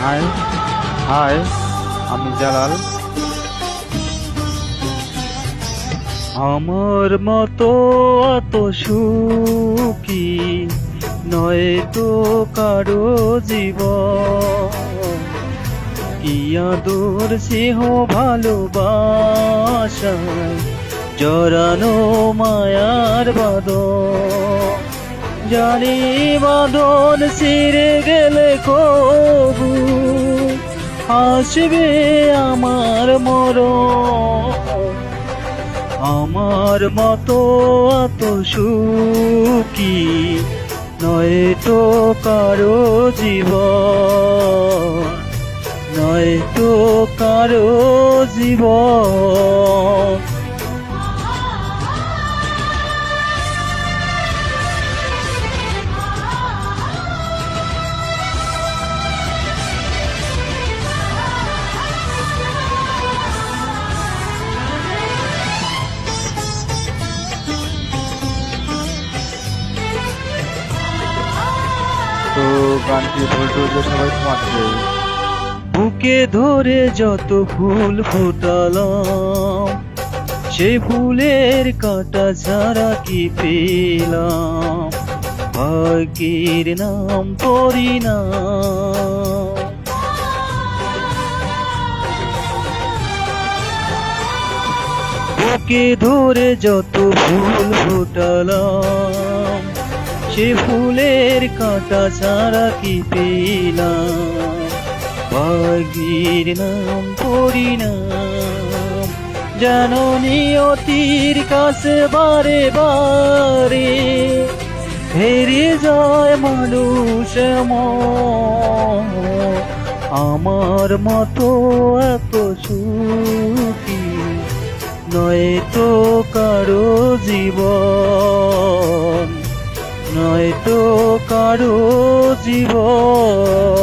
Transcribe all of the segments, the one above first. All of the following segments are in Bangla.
হাই হাই, আমি জালাল। আমার মতো এত সুখী নয় তো কারো জীবন, কি আদর স্নেহ ভালোবাসায় জড়ানো মায়ার বাঁধন। জানি বাঁধন ছিঁড়ে গেলে কবু আসবে আমার মরণ। আমার মতো এত সুখী নয় তো কারো জীবন, নয় তো কারো জীবন। তো গানটি বলতে সবাই মাত্রে বুকে ধরে যত ফুল ফোটালাম, সেই ফুলের কাঁটা ছাড়া কি পেলাম, ভাগ্যের নাম পরিণাম। বুকে ধরে যত ফুল ফোটালাম, সে ফুলের কাঁটা ছাড়া কি পেলাম, ভাগ্যের নাম পরিণাম। যেন নিয়তির কাছে বারে বারে হেরে যায় মানুষ মন। আমার মতো এত সুখী নয় তো কারো জীবন, নয় তো কারো জীবন।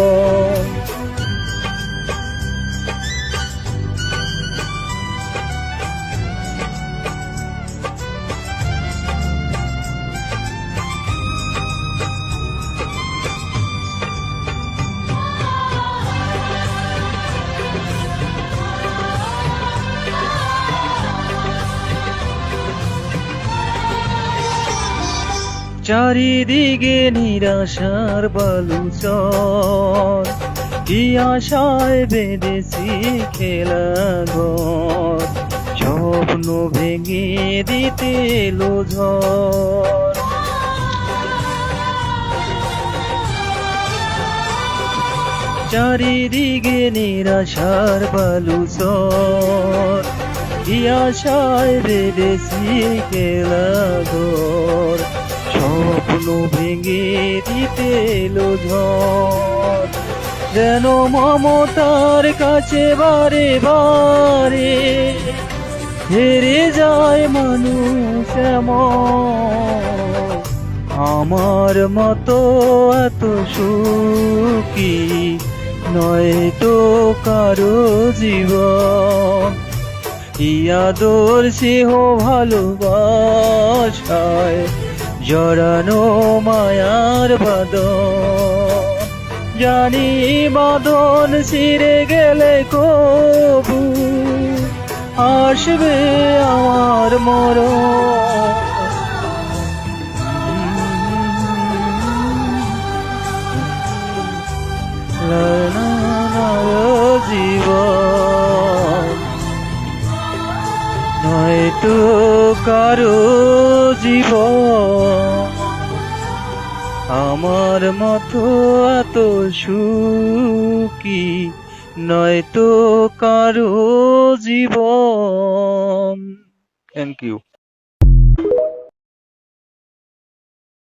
চারিদিকে নিরাশার বালুচর, কি আশায় বেঁধেছি খেলাঘর, স্বপ্ন ভেঙে দিতে এলো ঝড়। চারিদিকে নিরাশার বালুচর, কি আশায় বেঁধেছি খেলাঘর, স্বপ্ন ভেঙে দিতে এলো ঝড়। যেন মমতার কাছে বারে বারে হেরে যায় মানুষ এমন। আমার মতো এত সুখী নয় তো কারো জীবন, ইয়াদর স্নেহ ভালোবাসায় জড়ানো মায়ার বাঁধন। জানি বাঁধন ছিঁড়ে গেলে কবু আসবে আমার মরণ। জীবন নয়তো কারো জীবন, আমার মতো এত সুখী নয়তো কারো জীবন। Thank you.